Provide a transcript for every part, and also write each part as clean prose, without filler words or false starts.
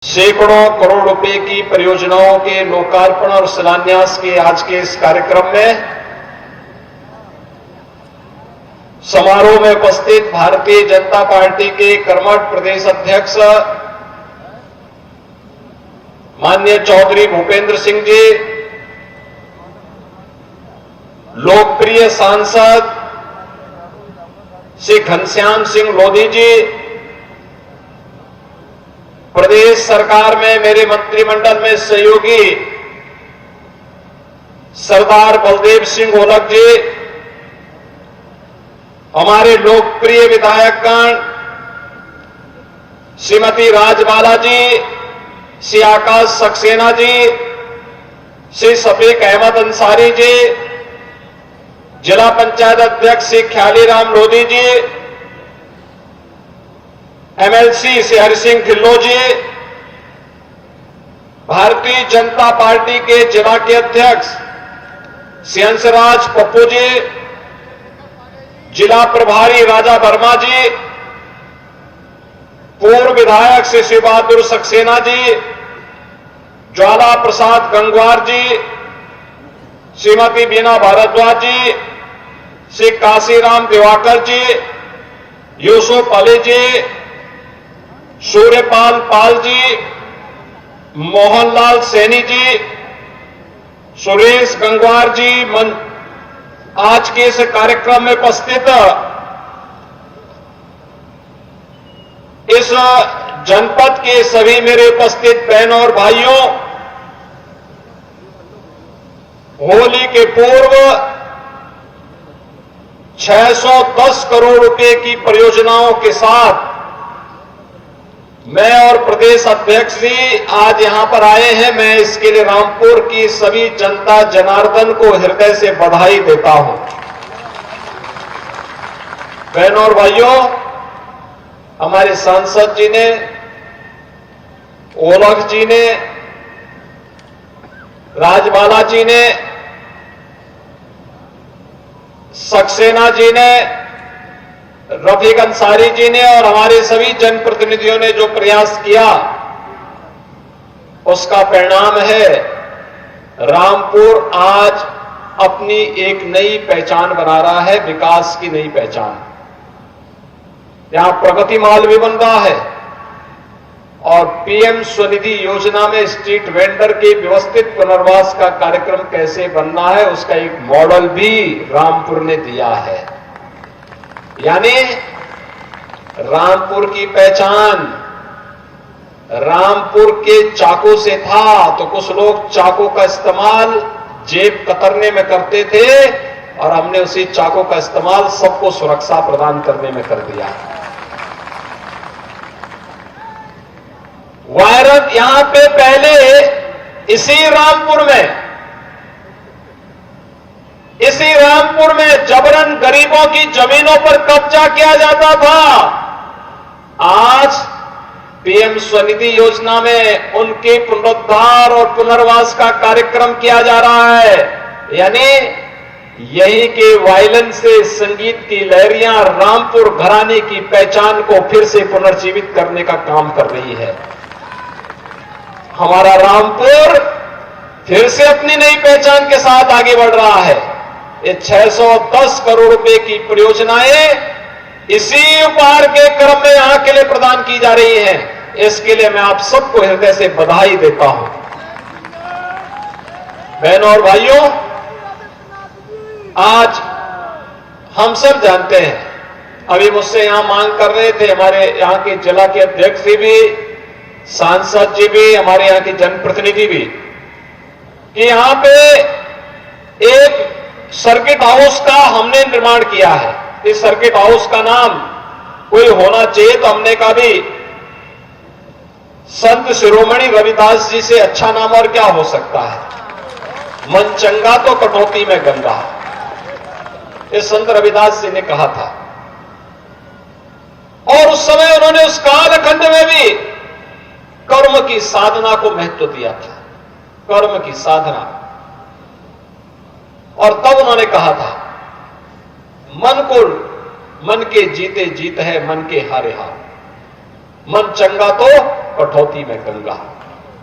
सैकड़ों करोड़ रुपए की परियोजनाओं के लोकार्पण और शिलान्यास के आज के इस कार्यक्रम में समारोह में उपस्थित भारतीय जनता पार्टी के कर्मठ प्रदेश अध्यक्ष माननीय चौधरी भूपेंद्र सिंह जी, लोकप्रिय सांसद श्री घनश्याम सिंह लोधी जी, प्रदेश सरकार में मेरे मंत्रिमंडल में सहयोगी सरदार बलदेव सिंह ओलख जी, हमारे लोकप्रिय विधायकगण श्रीमती राजबाला जी, श्री आकाश सक्सेना जी, श्री शफीक अहमद अंसारी जी, जिला पंचायत अध्यक्ष श्री ख्यालीराम लोधी जी, एमएलसी श्री हरि सिंह ढिल्लों जी, भारतीय जनता पार्टी के जिला के अध्यक्ष श्री हंसराज पप्पू जी, जिला प्रभारी राजा वर्मा जी, पूर्व विधायक श्री शिव बहादुर सक्सेना जी, ज्वाला प्रसाद गंगवार जी, श्रीमती बीना भारद्वाज जी, श्री काशीराम दिवाकर जी, यूसुफ अली जी, सूर्यपाल पाल जी, मोहनलाल सैनी जी, सुरेश गंगवार जी, आज के इस कार्यक्रम में उपस्थित इस जनपद के सभी मेरे उपस्थित बहनों और भाइयों, होली के पूर्व 610 करोड़ रुपए की परियोजनाओं के साथ मैं और प्रदेश अध्यक्ष जी आज यहां पर आए हैं। मैं इसके लिए रामपुर की सभी जनता जनार्दन को हृदय से बधाई देता हूं। बहनों और भाइयों, हमारे सांसद जी ने, ओलख जी ने, राजबाला जी ने, सक्सेना जी ने, रफीक अंसारी जी ने और हमारे सभी जनप्रतिनिधियों ने जो प्रयास किया, उसका परिणाम है रामपुर आज अपनी एक नई पहचान बना रहा है, विकास की नई पहचान। यहां प्रगति माल भी बन रहा है और पीएम स्वनिधि योजना में स्ट्रीट वेंडर के व्यवस्थित पुनर्वास का कार्यक्रम कैसे बनना है, उसका एक मॉडल भी रामपुर ने दिया है। यानी रामपुर की पहचान रामपुर के चाकू से था, तो कुछ लोग चाकू का इस्तेमाल जेब कतरने में करते थे और हमने उसी चाकू का इस्तेमाल सबको सुरक्षा प्रदान करने में कर दिया। वायरस यहां पे पहले इसी रामपुर में जबरन गरीबों की जमीनों पर कब्जा किया जाता था। आज पीएम स्वनिधि योजना में उनके पुनरुद्धार और पुनर्वास का कार्यक्रम किया जा रहा है। यानी यही के वायलिन से संगीत की लहरियां रामपुर घराने की पहचान को फिर से पुनर्जीवित करने का काम कर रही है। हमारा रामपुर फिर से अपनी नई पहचान के साथ आगे बढ़ रहा है। ये 610 करोड़ रुपए की परियोजनाएं इसी उपहार के क्रम में यहां के लिए प्रदान की जा रही हैं। इसके लिए मैं आप सबको हृदय से बधाई देता हूं। बहनों और भाइयों, आज हम सब जानते हैं, अभी मुझसे यहां मांग कर रहे थे हमारे यहां के जिला के अध्यक्ष जी भी, सांसद जी भी, हमारे यहां के जनप्रतिनिधि भी, कि यहां पे एक सर्किट हाउस का हमने निर्माण किया है। इस सर्किट हाउस का नाम कोई होना चाहिए, तो हमने कहा भी संत शिरोमणि रविदास जी से अच्छा नाम और क्या हो सकता है। मन चंगा तो कटौती में गंगा, ये संत रविदास जी ने कहा था। और उस समय उन्होंने उस कालखंड में भी कर्म की साधना को महत्व दिया था, कर्म की साधना। और तब उन्होंने कहा था, मन के जीते जीत है, मन के हारे हार। मन चंगा तो कटौती में गंगा।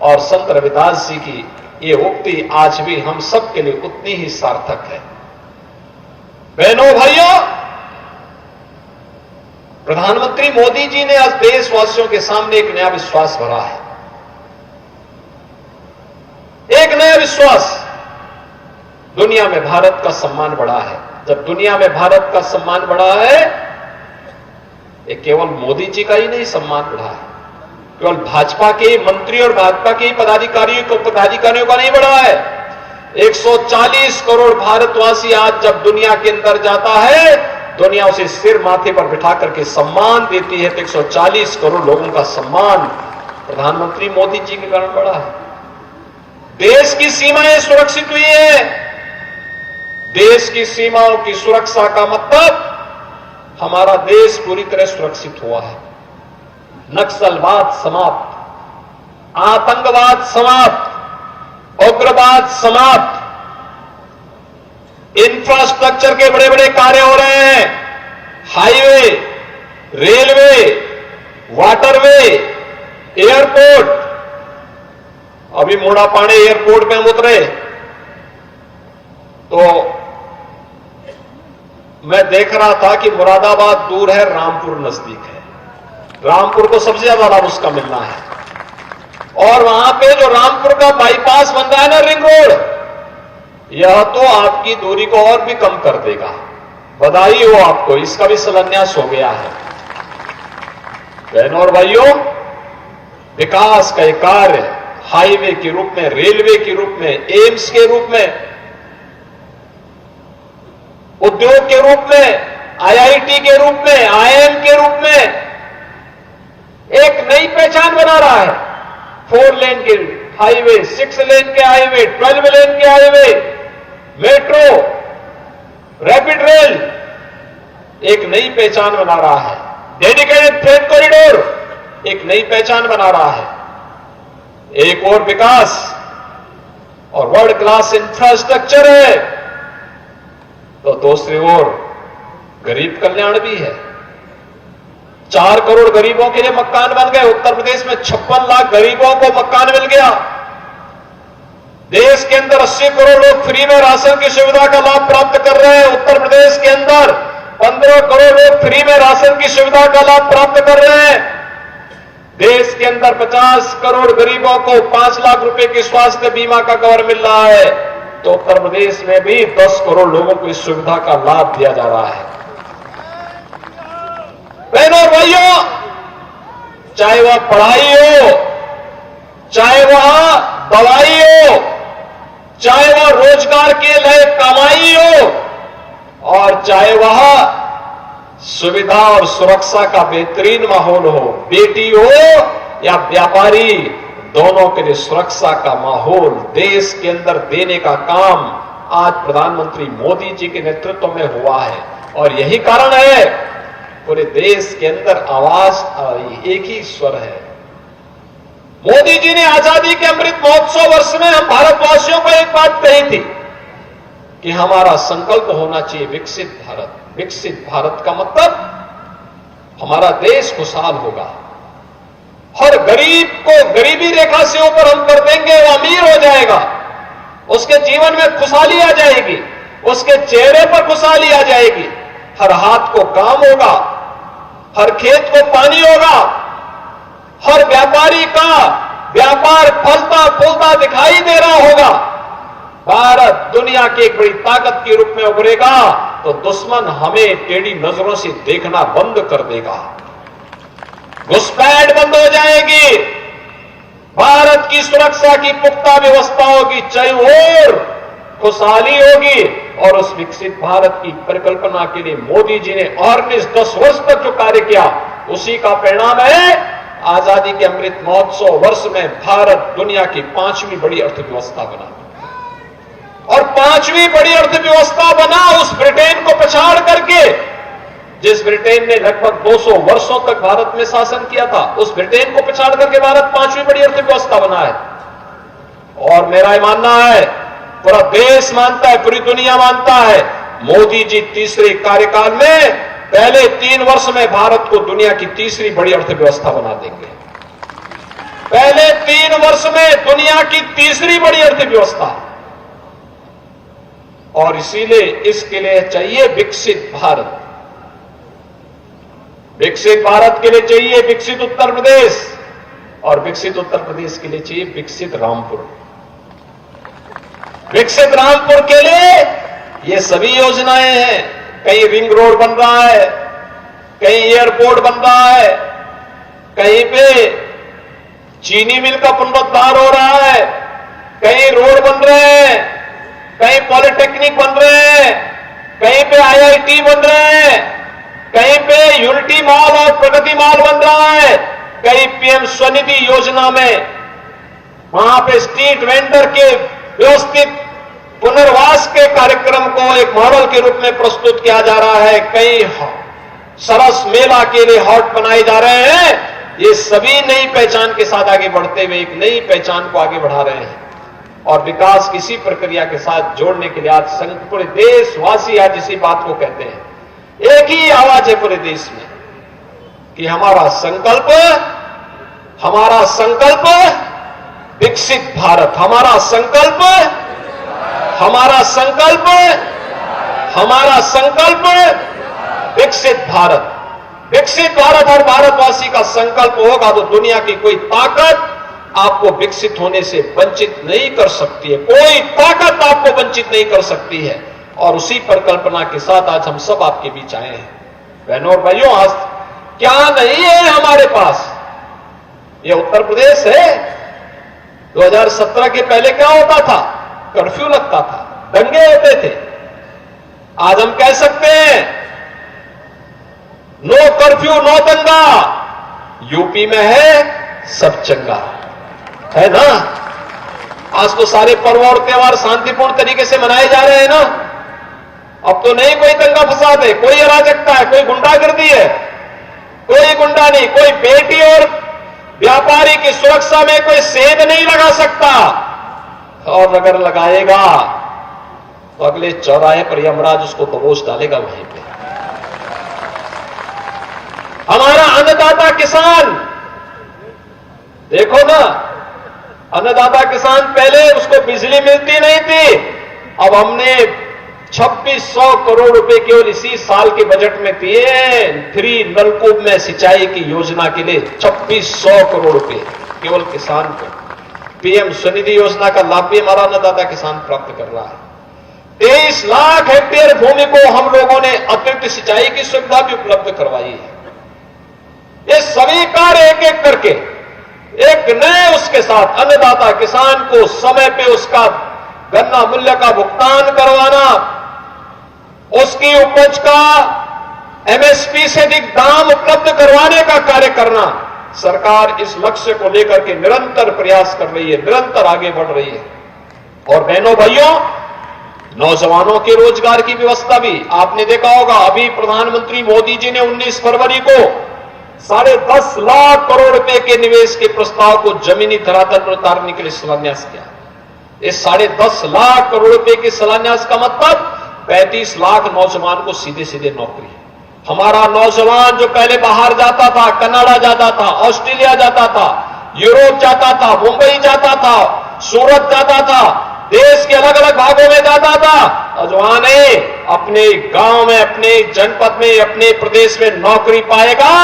और संत रविदास जी की ये उक्ति आज भी हम सब के लिए उतनी ही सार्थक है। बहनों भाइयों, प्रधानमंत्री मोदी जी ने आज देशवासियों के सामने एक नया विश्वास भरा है, एक नया विश्वास। दुनिया में भारत का सम्मान बढ़ा है। जब दुनिया में भारत का सम्मान बढ़ा है, ये केवल मोदी जी का ही नहीं सम्मान बढ़ा है, केवल भाजपा के मंत्री और भाजपा के पदाधिकारियों का नहीं बढ़ा है। 140 करोड़ भारतवासी आज जब दुनिया के अंदर जाता है, दुनिया उसे सिर माथे पर बिठा करके सम्मान देती है। तो 140 करोड़ लोगों का सम्मान प्रधानमंत्री मोदी जी के कारण बढ़ा है। देश की सीमाएं सुरक्षित हुई है। देश की सीमाओं की सुरक्षा का मतलब हमारा देश पूरी तरह सुरक्षित हुआ है। नक्सलवाद समाप्त, आतंकवाद समाप्त, उग्रवाद समाप्त, इंफ्रास्ट्रक्चर के बड़े बड़े कार्य हो रहे हैं। Highway, railway, waterway, airport. अभी मोड़ापाड़े एयरपोर्ट पे हम उतरे तो मैं देख रहा था कि मुरादाबाद दूर है, रामपुर नजदीक है। रामपुर को सबसे ज्यादा लाभ उसका मिलना है। और वहां पे जो रामपुर का बाईपास बन रहा है ना, रिंग रोड, यह तो आपकी दूरी को और भी कम कर देगा। बधाई हो आपको, इसका भी शिलान्यास हो गया है। बहनों और भाइयों, विकास का एक कार्य हाईवे के रूप में, रेलवे के रूप में, एम्स के रूप में, उद्योग के रूप में, आईआईटी के रूप में, आईआईएम के रूप में एक नई पहचान बना रहा है। 4 लेन के हाईवे, 6 लेन के हाईवे, 12 लेन के हाईवे, मेट्रो, रैपिड रेल एक नई पहचान बना रहा है। डेडिकेटेड फ्रेट कॉरिडोर एक नई पहचान बना रहा है। एक और विकास और वर्ल्ड क्लास इंफ्रास्ट्रक्चर है, तो दूसरी ओर गरीब कल्याण भी है। 4 करोड़ गरीबों के लिए मकान बन गए। उत्तर प्रदेश में 56 लाख गरीबों को मकान मिल गया। देश के अंदर 80 करोड़ लोग फ्री में राशन की सुविधा का लाभ प्राप्त कर रहे हैं। उत्तर प्रदेश के अंदर 15 करोड़ लोग फ्री में राशन की सुविधा का लाभ प्राप्त कर रहे हैं। देश के अंदर 50 करोड़ गरीबों को 5 लाख रुपए की स्वास्थ्य बीमा का कवर मिल रहा है। तो उत्तर प्रदेश में भी 10 करोड़ लोगों को इस सुविधा का लाभ दिया जा रहा है। बहनों और भाइयों, चाहे वह पढ़ाई हो, चाहे वह दवाई हो, चाहे वह रोजगार के लिए कमाई हो, और चाहे वह सुविधा और सुरक्षा का बेहतरीन माहौल हो, बेटी हो या व्यापारी, दोनों के लिए सुरक्षा का माहौल देश के अंदर देने का काम आज प्रधानमंत्री मोदी जी के नेतृत्व में हुआ है। और यही कारण है पूरे देश के अंदर आवाज एक ही स्वर है। मोदी जी ने आजादी के अमृत महोत्सव वर्ष में हम भारतवासियों को एक बात कही थी कि हमारा संकल्प होना चाहिए विकसित भारत। विकसित भारत का मतलब हमारा देश खुशहाल होगा। हर गरीब को गरीबी रेखा से ऊपर हम कर देंगे, वो अमीर हो जाएगा, उसके जीवन में खुशहाली आ जाएगी, उसके चेहरे पर खुशहाली आ जाएगी। हर हाथ को काम होगा, हर खेत को पानी होगा, हर व्यापारी का व्यापार फलता फूलता दिखाई दे रहा होगा। भारत दुनिया की एक बड़ी ताकत के रूप में उभरेगा तो दुश्मन हमें टेढ़ी नजरों से देखना बंद कर देगा, घुसपैठ बंद हो जाएगी, भारत की सुरक्षा की पुख्ता व्यवस्था होगी, चाहे और खुशहाली होगी। और उस विकसित भारत की परिकल्पना के लिए मोदी जी ने और 10 वर्ष तक जो कार्य किया, उसी का परिणाम है आजादी के अमृत महोत्सव वर्ष में भारत दुनिया की 5वीं बड़ी अर्थव्यवस्था बना। और 5वीं बड़ी अर्थव्यवस्था बना उस ब्रिटेन को पछाड़ करके, जिस ब्रिटेन ने लगभग 200 वर्षों तक भारत में शासन किया था, उस ब्रिटेन को पछाड़ करके भारत 5वीं बड़ी अर्थव्यवस्था बना है। और मेरा यह मानना है, पूरा देश मानता है, पूरी दुनिया मानता है, मोदी जी तीसरे कार्यकाल में पहले 3 वर्ष में भारत को दुनिया की तीसरी बड़ी अर्थव्यवस्था बना देंगे। पहले 3 वर्ष में दुनिया की तीसरी बड़ी अर्थव्यवस्था, और इसीलिए इसके लिए चाहिए विकसित भारत। विकसित भारत के लिए चाहिए विकसित उत्तर प्रदेश, और विकसित उत्तर प्रदेश के लिए चाहिए विकसित रामपुर। विकसित रामपुर के लिए ये सभी योजनाएं हैं। कहीं रिंग रोड बन रहा है, कहीं एयरपोर्ट बन रहा है, कहीं पे चीनी मिल का पुनरुद्धार हो रहा है, कहीं रोड बन रहे हैं, कहीं पॉलिटेक्निक बन रहे हैं, कहीं पे आईआईटी बन रहे हैं, कहीं पे यूनिटी मॉल और प्रगति मॉल बन रहा है, कहीं पीएम स्वनिधि योजना में वहां पे स्ट्रीट वेंडर के व्यवस्थित पुनर्वास के कार्यक्रम को एक मॉडल के रूप में प्रस्तुत किया जा रहा है, कई सरस मेला के लिए हॉट बनाए जा रहे हैं। ये सभी नई पहचान के साथ आगे बढ़ते हुए एक नई पहचान को आगे बढ़ा रहे हैं, और विकास किसी प्रक्रिया के साथ जोड़ने के लिए आज पूरे देशवासी आज इसी बात को कहते हैं। एक ही आवाज है पूरे देश में कि हमारा संकल्प विकसित भारत, हमारा संकल्प विकसित भारत। विकसित भारत और भारतवासी का संकल्प होगा तो दुनिया की कोई ताकत आपको विकसित होने से वंचित नहीं कर सकती है, कोई ताकत आपको वंचित नहीं कर सकती है। और उसी परिकल्पना के साथ आज हम सब आपके बीच आए हैं। बहनों और भाइयों, आज क्या नहीं है हमारे पास? ये उत्तर प्रदेश है। 2017 के पहले क्या होता था? कर्फ्यू लगता था, दंगे होते थे। आज हम कह सकते हैं नो कर्फ्यू नो दंगा। यूपी में है सब चंगा, है ना? आज तो सारे पर्व और त्योहार शांतिपूर्ण तरीके से मनाए जा रहे हैं ना। अब तो नहीं कोई दंगा फसाद है, कोई अराजकता है, कोई गुंडागर्दी है। कोई गुंडा नहीं, कोई बेटी और व्यापारी की सुरक्षा में कोई सेंध नहीं लगा सकता, और अगर लगाएगा तो अगले चौराहे पर यमराज उसको दबोच डालेगा वहीं पे। हमारा अन्नदाता किसान, देखो ना, अन्नदाता किसान पहले उसको बिजली मिलती नहीं थी, अब हमने 2600 करोड़ रुपए केवल इसी साल के बजट में दिए फ्री नलकूप में सिंचाई की योजना के लिए। 2600 करोड़ रुपए केवल किसान को। पीएम स्वनिधि योजना का लाभ भी हमारा अन्नदाता किसान प्राप्त कर रहा है। 23 लाख हेक्टेयर भूमि को हम लोगों ने अतिरिक्त सिंचाई की सुविधा भी उपलब्ध करवाई है। ये सभी कार्य एक एक करके एक नए उसके साथ अन्नदाता किसान को समय पे उसका गन्ना मूल्य का भुगतान करवाना, उसकी उपज का एमएसपी से अधिक दाम उपलब्ध करवाने का कार्य करना, सरकार इस लक्ष्य को लेकर के निरंतर प्रयास कर रही है, निरंतर आगे बढ़ रही है। और बहनों भाइयों, नौजवानों के रोजगार की व्यवस्था भी आपने देखा होगा। अभी प्रधानमंत्री मोदी जी ने 19 फरवरी को 10.5 लाख करोड़ रुपए के निवेश के प्रस्ताव को जमीनी धरातल पर उतारने के लिए शिलान्यास किया। इस 10.5 लाख करोड़ रुपए के शिलान्यास का मतलब 35 लाख नौजवान को सीधे सीधे नौकरी। हमारा नौजवान जो पहले बाहर जाता था, कनाडा जाता था, ऑस्ट्रेलिया जाता था, यूरोप जाता था, मुंबई जाता था, सूरत जाता था, देश के अलग अलग भागों में जाता था, नौजवान अपने गांव में, अपने जनपद में, अपने प्रदेश में नौकरी पाएगा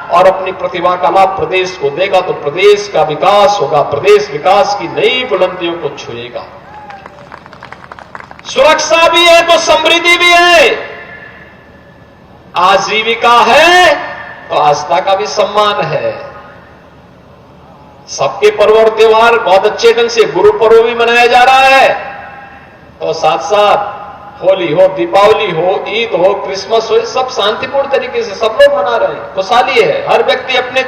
और अपनी प्रतिभा का लाभ प्रदेश को देगा तो प्रदेश का विकास होगा, प्रदेश विकास की नई बुलंदियों को छुएगा। सुरक्षा भी है तो समृद्धि भी है, आजीविका है तो आस्था का भी सम्मान है। सबके पर्व और त्योहार बहुत अच्छे ढंग से, गुरु पर्व भी मनाया जा रहा है, तो साथ साथ होली हो, दीपावली हो, ईद हो, क्रिसमस हो, सब शांतिपूर्ण तरीके से सब लोग मना रहे हैं, खुशहाली है। हर व्यक्ति अपने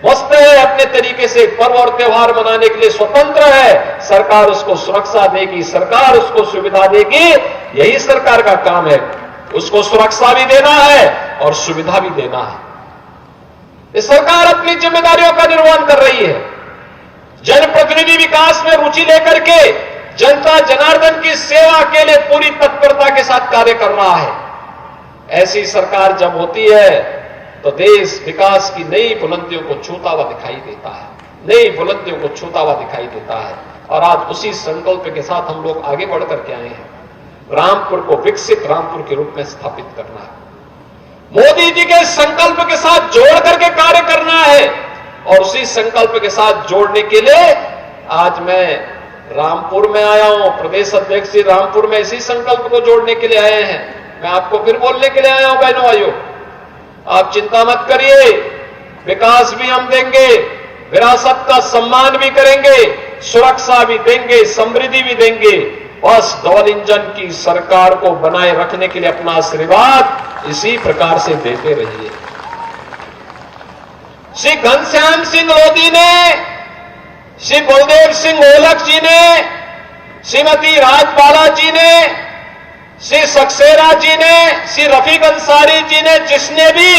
मस्त है, अपने तरीके से पर्व और त्योहार मनाने के लिए स्वतंत्र है। सरकार उसको सुरक्षा देगी, सरकार उसको सुविधा देगी, यही सरकार का काम है। उसको सुरक्षा भी देना है और सुविधा भी देना है। इस सरकार अपनी जिम्मेदारियों का निर्वहन कर रही है। जनप्रतिनिधि विकास में रुचि लेकर के जनता जनार्दन की सेवा के लिए पूरी तत्परता के साथ कार्य कर रहा है। ऐसी सरकार जब होती है तो देश विकास की नई बुलंदियों को छूता हुआ दिखाई देता है। नई बुलंदियों को छूता हुआ दिखाई देता है। और आज उसी संकल्प के साथ हम लोग आगे बढ़ करके आए हैं। रामपुर को विकसित रामपुर के रूप में स्थापित करना है, मोदी जी के संकल्प के साथ जोड़ करके कार्य करना है। और उसी संकल्प के साथ जोड़ने के लिए आज मैं रामपुर में आया हूं। प्रदेश अध्यक्ष जी रामपुर में इसी संकल्प को जोड़ने के लिए आए हैं। मैं आपको फिर बोलने के लिए आया हूं, बहनों भाइयों, आप चिंता मत करिए, विकास भी हम देंगे, विरासत का सम्मान भी करेंगे, सुरक्षा भी देंगे, समृद्धि भी देंगे। बस डबल इंजन की सरकार को बनाए रखने के लिए अपना आशीर्वाद इसी प्रकार से देते रहिए। श्री घनश्याम सिंह लोधी ने, श्री बलदेव सिंह ओलख जी ने, श्रीमती राजबाला जी ने, श्री सक्सेना जी ने, श्री रफीक अंसारी जी ने, जिसने भी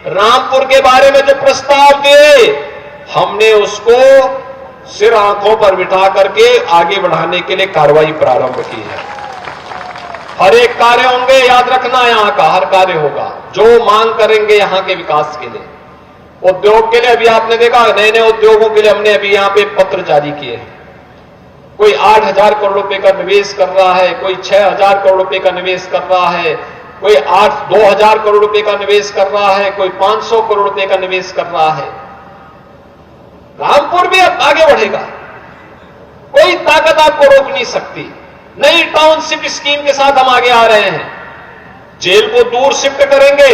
रामपुर के बारे में जो प्रस्ताव दिए, हमने उसको सिर आंखों पर बिठा करके आगे बढ़ाने के लिए कार्रवाई प्रारंभ की है। हर एक कार्य होंगे, याद रखना, यहां का हर कार्य होगा जो मांग करेंगे यहां के विकास के लिए। उद्योग के लिए अभी आपने देखा, नए नए उद्योगों के लिए हमने अभी यहां पे पत्र जारी किए हैं। कोई 8,000 करोड़ रुपए का निवेश कर रहा है, कोई 6,000 करोड़ रुपए का निवेश कर रहा है, कोई 2,000 करोड़ रुपए का निवेश कर रहा है, कोई 500 करोड़ रुपए का निवेश कर रहा है। रामपुर भी अब आगे बढ़ेगा, कोई ताकत आपको रोक नहीं सकती। नई टाउनशिप स्कीम के साथ हम आगे आ रहे हैं। जेल को दूर शिफ्ट करेंगे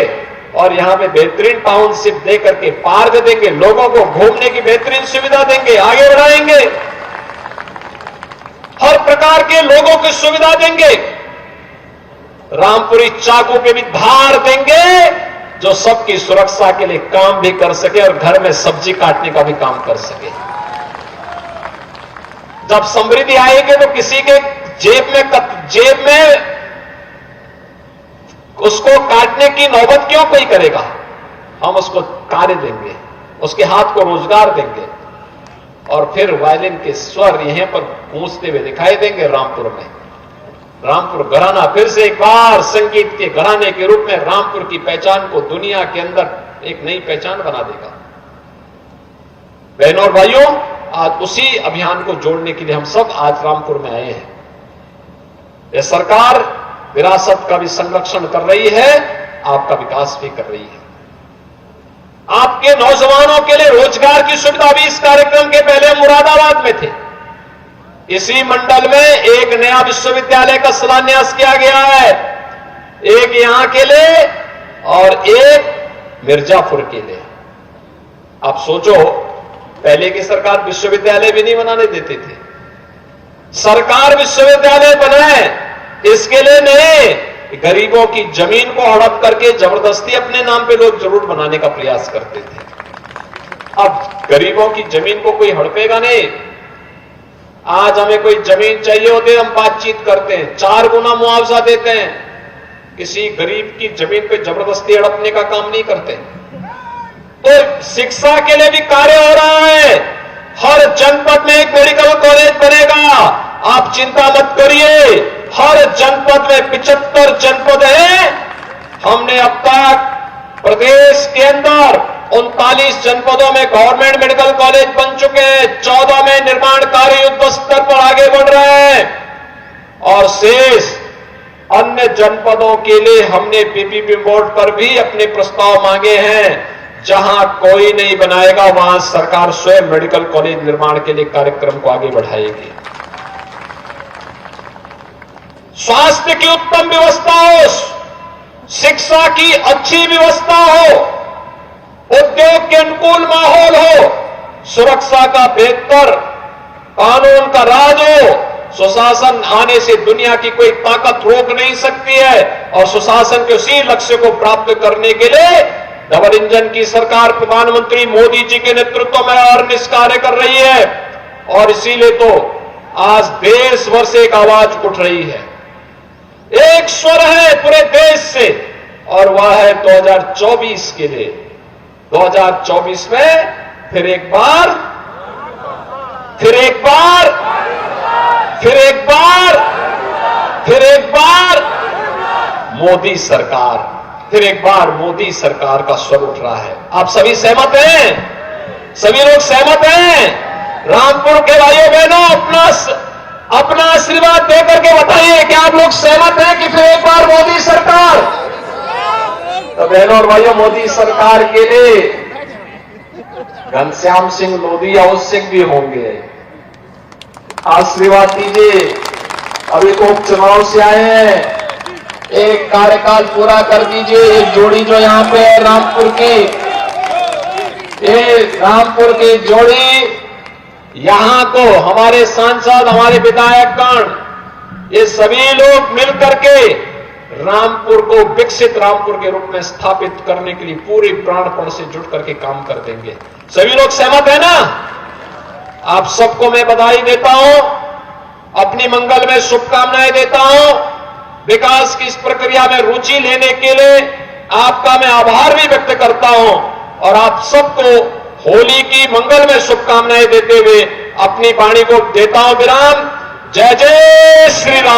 और यहां पे बेहतरीन टाउनशिप दे करके पार्क देंगे, लोगों को घूमने की बेहतरीन सुविधा देंगे, आगे बढ़ाएंगे, हर प्रकार के लोगों की सुविधा देंगे। रामपुरी चाकू के भी धार देंगे जो सबकी सुरक्षा के लिए काम भी कर सके और घर में सब्जी काटने का भी काम कर सके। जब समृद्धि आएगी तो किसी के जेब में उसको काटने की नौबत क्यों कोई करेगा। हम उसको कार्य देंगे, उसके हाथ को रोजगार देंगे और फिर वायलिन के स्वर यहीं पर गूंजते हुए दिखाई देंगे रामपुर में। रामपुर घराना फिर से एक बार संगीत के घराने के रूप में रामपुर की पहचान को दुनिया के अंदर एक नई पहचान बना देगा। बहनों और भाइयों, आज उसी अभियान को जोड़ने के लिए हम सब आज रामपुर में आए हैं। यह सरकार विरासत का भी संरक्षण कर रही है, आपका विकास भी कर रही है। आपके नौजवानों के लिए रोजगार की सुविधा भी इस कार्यक्रम के पहले हम मुरादाबाद में थे। इसी मंडल में एक नया विश्वविद्यालय का शिलान्यास किया गया है, एक यहां के लिए और एक मिर्जापुर के लिए। आप सोचो, पहले की सरकार विश्वविद्यालय भी नहीं बनाने देते थे। सरकार विश्वविद्यालय बनाए इसके लिए नहीं, गरीबों की जमीन को हड़प करके जबरदस्ती अपने नाम पे लोग जरूर बनाने का प्रयास करते थे। अब गरीबों की जमीन को कोई हड़पेगा नहीं। आज हमें कोई जमीन चाहिए होती है, हम बातचीत करते हैं, 4 गुना मुआवजा देते हैं। किसी गरीब की जमीन पे जबरदस्ती हड़पने का काम नहीं करते। तो शिक्षा के लिए भी कार्य हो रहा है। हर जनपद में एक मेडिकल कॉलेज बनेगा, आप चिंता मत करिए। हर जनपद में 75 जनपद हैं। हमने अब तक प्रदेश के अंदर 39 जनपदों में गवर्नमेंट मेडिकल कॉलेज बन चुके हैं, 14 में निर्माण कार्य युद्ध स्तर पर आगे बढ़ रहे हैं और शेष अन्य जनपदों के लिए हमने पीपीपी बोर्ड पर भी अपने प्रस्ताव मांगे हैं। जहां कोई नहीं बनाएगा वहां सरकार स्वयं मेडिकल कॉलेज निर्माण के लिए कार्यक्रम को आगे बढ़ाएगी। स्वास्थ्य की उत्तम व्यवस्था हो, शिक्षा की अच्छी व्यवस्था हो, उद्योग के अनुकूल माहौल हो, सुरक्षा का बेहतर कानून का राज हो। सुशासन आने से दुनिया की कोई ताकत रोक नहीं सकती है और सुशासन के उसी लक्ष्य को प्राप्त करने के लिए डबल इंजन की सरकार प्रधानमंत्री मोदी जी के नेतृत्व में और निष्कार्य कर रही है। और इसीलिए तो आज देश भर से एक आवाज उठ रही है, एक स्वर है पूरे देश से, और वह है 2024 के लिए। 2024 में फिर एक बार, फिर एक बार, फिर एक बार, फिर एक बार मोदी सरकार, फिर एक बार मोदी सरकार का स्वर उठ रहा है। आप सभी सहमत हैं? सभी लोग सहमत हैं? रामपुर के भाइयों बहनों अपना आशीर्वाद देकर के बताइए कि आप लोग सहमत हैं कि फिर एक बार मोदी सरकार? तो बहनों और भाइयों, मोदी सरकार के लिए घनश्याम सिंह लोधी आवश्यक भी होंगे। आशीर्वाद दीजिए। अभी तो उपचुनाव से आए हैं, एक कार्यकाल पूरा कर दीजिए। एक जोड़ी जो यहां पे है रामपुर की, ये रामपुर की जोड़ी, यहां को हमारे सांसद, हमारे विधायकगण, ये सभी लोग मिलकर के रामपुर को विकसित रामपुर के रूप में स्थापित करने के लिए पूरी प्राणपण से जुट करके काम कर देंगे। सभी लोग सहमत है ना? आप सबको मैं बधाई देता हूं, अपनी मंगल में शुभकामनाएं देता हूं। विकास की इस प्रक्रिया में रुचि लेने के लिए आपका मैं आभार भी व्यक्त करता हूं और आप सबको होली की मंगल में शुभकामनाएं देते हुए अपनी वाणी को देता हूं विराम। जय जय श्री राम।